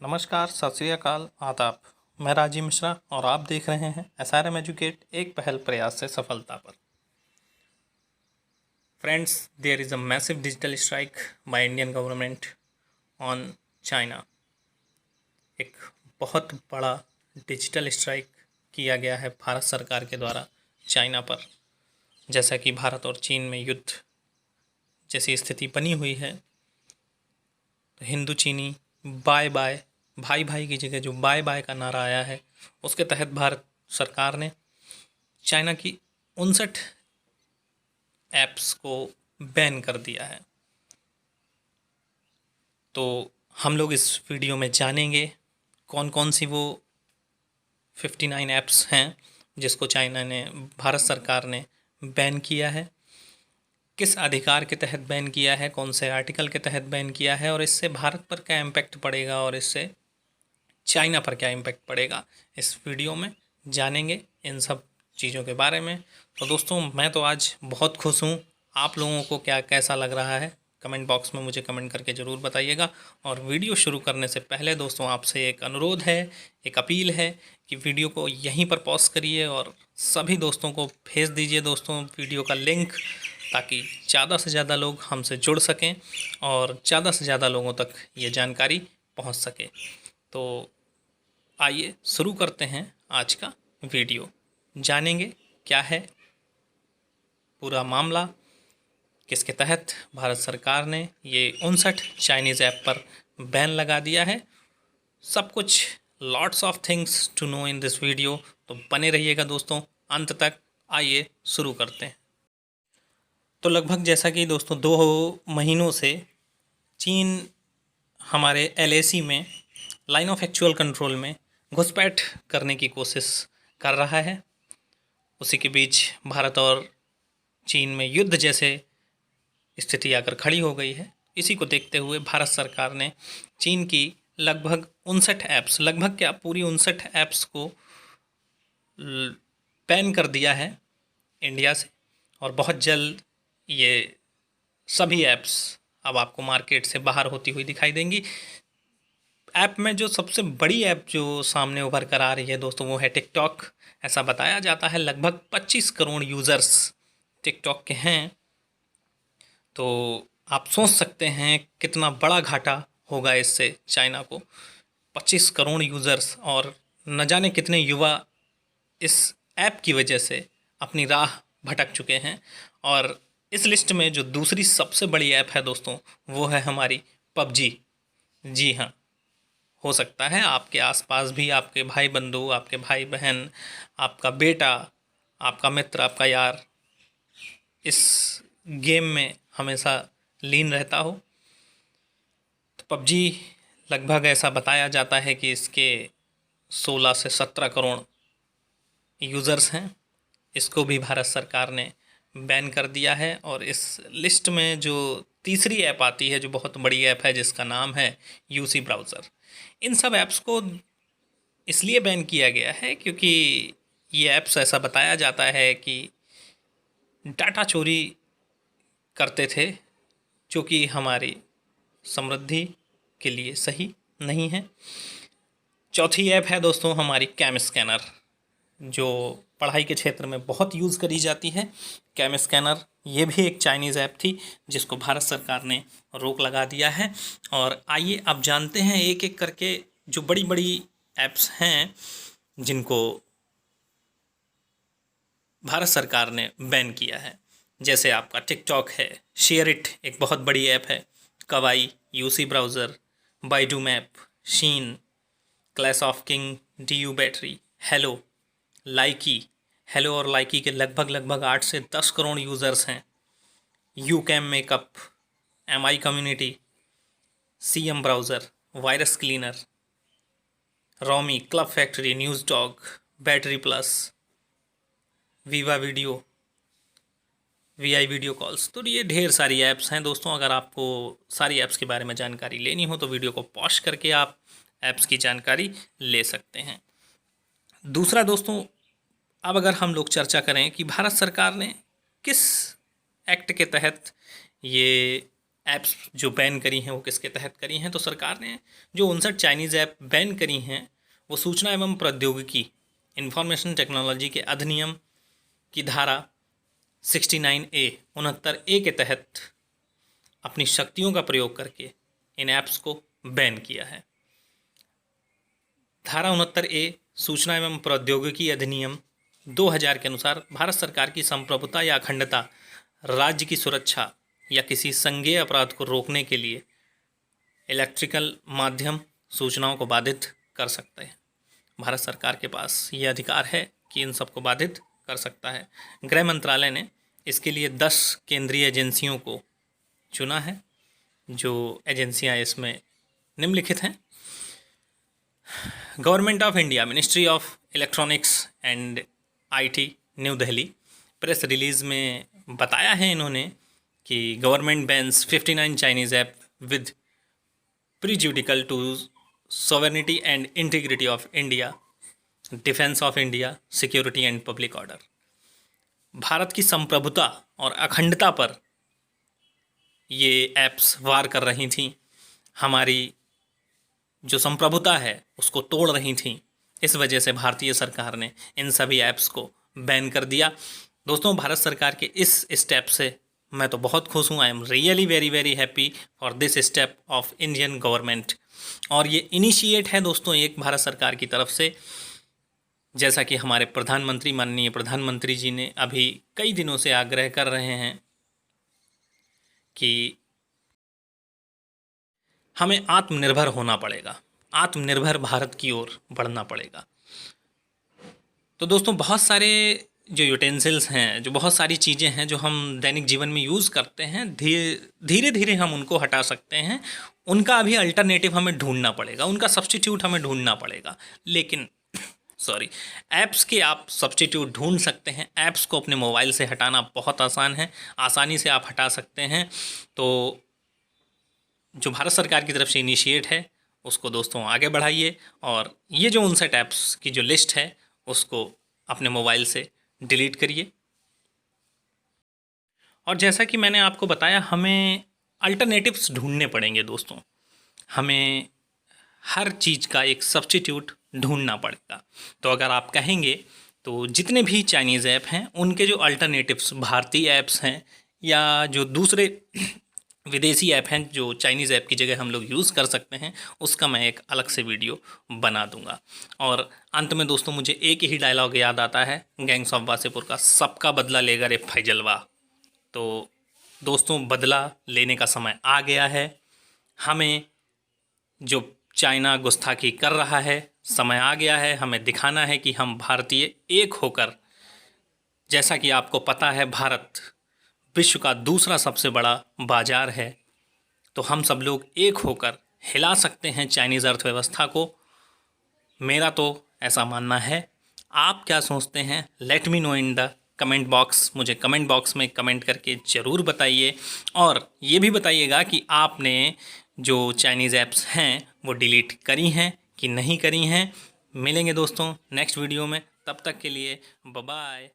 नमस्कार, सत श्री अकाल, आदाब। मैं राजीव मिश्रा और आप देख रहे हैं SRM एजुकेट, एक पहल प्रयास से सफलता पर। Friends, there is a massive digital strike by Indian government on China. एक बहुत बड़ा डिजिटल स्ट्राइक किया गया है भारत सरकार के द्वारा चाइना पर। जैसा कि भारत और चीन में युद्ध जैसी स्थिति बनी हुई है, तो हिंदू चीनी बाय बाय, भाई भाई की जगह जो बाय बाय का नारा आया है, उसके तहत भारत सरकार ने चाइना की 59 ऐप्स को बैन कर दिया है। तो हम लोग इस वीडियो में जानेंगे कौन कौन सी वो 59 ऐप्स हैं जिसको चाइना ने, भारत सरकार ने बैन किया है, किस अधिकार के तहत बैन किया है, कौन से आर्टिकल के तहत बैन किया है और इससे भारत पर क्या इम्पैक्ट पड़ेगा और इससे चाइना पर क्या इम्पैक्ट पड़ेगा। इस वीडियो में जानेंगे इन सब चीज़ों के बारे में। तो दोस्तों, मैं तो आज बहुत खुश हूँ। आप लोगों को क्या कैसा लग रहा है, कमेंट बॉक्स में मुझे कमेंट करके ज़रूर बताइएगा। और वीडियो शुरू करने से पहले दोस्तों, आपसे एक अनुरोध है, एक अपील है कि वीडियो को यहीं पर पॉज करिए और सभी दोस्तों को भेज दीजिए दोस्तों वीडियो का लिंक, ताकि ज़्यादा से ज़्यादा लोग हमसे जुड़ सकें और ज़्यादा से ज़्यादा लोगों तक ये जानकारी पहुंच सके। तो आइए शुरू करते हैं आज का वीडियो। जानेंगे क्या है पूरा मामला, किसके तहत भारत सरकार ने ये 59 चाइनीज़ ऐप पर बैन लगा दिया है। सब कुछ, lots of things to know in this video. तो बने रहिएगा दोस्तों अंत तक। आइए शुरू करते हैं। तो लगभग जैसा कि दोस्तों 2 महीनों से चीन हमारे LAC में, लाइन ऑफ एक्चुअल कंट्रोल में, घुसपैठ करने की कोशिश कर रहा है। उसी के बीच भारत और चीन में युद्ध जैसे स्थिति आकर खड़ी हो गई है। इसी को देखते हुए भारत सरकार ने चीन की लगभग 59 ऐप्स, लगभग क्या पूरी 59 ऐप्स को बैन कर दिया है इंडिया से। और बहुत जल्द ये सभी ऐप्स अब आपको मार्केट से बाहर होती हुई दिखाई देंगी। ऐप में जो सबसे बड़ी ऐप जो सामने उभर कर आ रही है दोस्तों, वो है टिकटॉक। ऐसा बताया जाता है लगभग 25 करोड़ यूज़र्स टिकटॉक के हैं। तो आप सोच सकते हैं कितना बड़ा घाटा होगा इससे चाइना को। 25 करोड़ यूज़र्स और न जाने कितने युवा इस ऐप की वजह से अपनी राह भटक चुके हैं। और इस लिस्ट में जो दूसरी सबसे बड़ी ऐप है दोस्तों, वो है हमारी पबजी। जी हाँ, हो सकता है आपके आसपास भी आपके भाई बंधु, आपके भाई बहन, आपका बेटा, आपका मित्र, आपका यार इस गेम में हमेशा लीन रहता हो। तो पबजी लगभग ऐसा बताया जाता है कि इसके 16 से 17 करोड़ यूज़र्स हैं। इसको भी भारत सरकार ने बैन कर दिया है। और इस लिस्ट में जो तीसरी ऐप आती है, जो बहुत बड़ी ऐप है, जिसका नाम है UC ब्राउज़र। इन सब ऐप्स को इसलिए बैन किया गया है क्योंकि ये ऐप्स, ऐसा बताया जाता है कि डाटा चोरी करते थे, जो कि हमारी समृद्धि के लिए सही नहीं है। चौथी ऐप है दोस्तों हमारी कैम स्कैनर, जो पढ़ाई के क्षेत्र में बहुत यूज़ करी जाती है। कैम स्कैनर ये भी एक चाइनीज़ ऐप थी, जिसको भारत सरकार ने रोक लगा दिया है। और आइए अब जानते हैं एक एक करके जो बड़ी बड़ी ऐप्स हैं जिनको भारत सरकार ने बैन किया है। जैसे आपका टिकटॉक है, शेयर इट एक बहुत बड़ी ऐप है, Kwai, UC browser, Baidu map, Shein, clash of king, DU battery, Helo, Likee. Helo और लाइकी के लगभग 8 से 10 करोड़ यूज़र्स हैं। YouCam makeup, MI community, CM browser, virus cleaner, Romwe, Club Factory, News Dog, Battery Plus, Viva Video, VI video calls. तो ये ढेर सारी apps हैं दोस्तों। अगर आपको सारी ऐप्स के बारे में जानकारी लेनी हो तो वीडियो को पॉज करके आप ऐप्स की जानकारी ले सकते हैं। दूसरा दोस्तों, अब अगर हम लोग चर्चा करें कि भारत सरकार ने किस एक्ट के तहत ये ऐप्स जो बैन करी हैं वो किसके तहत करी हैं, तो सरकार ने जो 59 चाइनीज़ ऐप बैन करी हैं वो सूचना एवं प्रौद्योगिकी इंफॉर्मेशन टेक्नोलॉजी के अधिनियम की धारा 69A के तहत अपनी शक्तियों का प्रयोग करके इन ऐप्स को बैन किया है। धारा 69A सूचना एवं प्रौद्योगिकी अधिनियम 2000 के अनुसार भारत सरकार की संप्रभुता या अखंडता, राज्य की सुरक्षा या किसी संज्ञेय अपराध को रोकने के लिए इलेक्ट्रिकल माध्यम सूचनाओं को बाधित कर सकते हैं। भारत सरकार के पास ये अधिकार है कि इन सबको बाधित कर सकता है। गृह मंत्रालय ने इसके लिए 10 केंद्रीय एजेंसियों को चुना है। जो एजेंसियां इसमें निम्नलिखित हैं: government of India, ministry of electronics and IT, New Delhi. Press release में बताया है इन्होंने कि government bans 59 Chinese app with prejudicial to sovereignty and integrity of India, defence of India, security and public order. भारत की संप्रभुता और अखंडता पर ये ऐप्स वार कर रही थीं, हमारी जो संप्रभुता है उसको तोड़ रही थीं। इस वजह से भारतीय सरकार ने इन सभी ऐप्स को बैन कर दिया। दोस्तों, भारत सरकार के इस स्टेप से मैं तो बहुत खुश हूँ। I am really very very happy for this step of Indian government. और ये इनिशिएट है दोस्तों एक भारत सरकार की तरफ से, जैसा कि हमारे प्रधानमंत्री, माननीय प्रधानमंत्री जी ने अभी कई दिनों से आग्रह कर रहे हैं कि हमें आत्मनिर्भर होना पड़ेगा, आत्मनिर्भर भारत की ओर बढ़ना पड़ेगा। तो दोस्तों, बहुत सारे जो यूटेंसिल्स हैं, जो बहुत सारी चीज़ें हैं जो हम दैनिक जीवन में यूज़ करते हैं, धीरे धीरे हम उनको हटा सकते हैं। उनका अभी अल्टरनेटिव हमें ढूंढना पड़ेगा, उनका सब्स्टिट्यूट हमें ढूंढना पड़ेगा। लेकिन ऐप्स के आप सब्स्टिट्यूट ढूंढ सकते हैं। ऐप्स को अपने मोबाइल से हटाना बहुत आसान है, आसानी से आप हटा सकते हैं। तो जो भारत सरकार की तरफ से इनिशिएट है उसको दोस्तों आगे बढ़ाइए, और ये जो 59 ऐप्स की जो लिस्ट है उसको अपने मोबाइल से डिलीट करिए। और जैसा कि मैंने आपको बताया, हमें अल्टरनेटिव्स ढूंढने पड़ेंगे दोस्तों। हमें हर चीज़ का एक सब्स्टिट्यूट ढूंढना पड़ेगा। तो अगर आप कहेंगे तो जितने भी चाइनीज़ ऐप हैं उनके जो अल्टरनेटिव्स भारतीय ऐप्स हैं या जो दूसरे विदेशी ऐप हैं जो चाइनीज़ ऐप की जगह हम लोग यूज़ कर सकते हैं, उसका मैं एक अलग से वीडियो बना दूंगा। और अंत में दोस्तों मुझे एक ही डायलॉग याद आता है गैंग्स ऑफ वासेपुर का, सबका बदला लेगा रे फैजलवा। तो दोस्तों, बदला लेने का समय आ गया है। हमें जो चाइना गुस्ताखी कर रहा है, समय आ गया है। हमें दिखाना है कि हम भारतीय एक होकर, जैसा कि आपको पता है भारत विश्व का दूसरा सबसे बड़ा बाजार है, तो हम सब लोग एक होकर हिला सकते हैं चाइनीज़ अर्थव्यवस्था को। मेरा तो ऐसा मानना है। आप क्या सोचते हैं? Let me know in the comment box. मुझे कमेंट बॉक्स में कमेंट करके ज़रूर बताइए, और ये भी बताइएगा कि आपने जो चाइनीज़ ऐप्स हैं वो डिलीट करी हैं कि नहीं करी हैं। मिलेंगे दोस्तों नेक्स्ट वीडियो में, तब तक के लिए बाय बाय।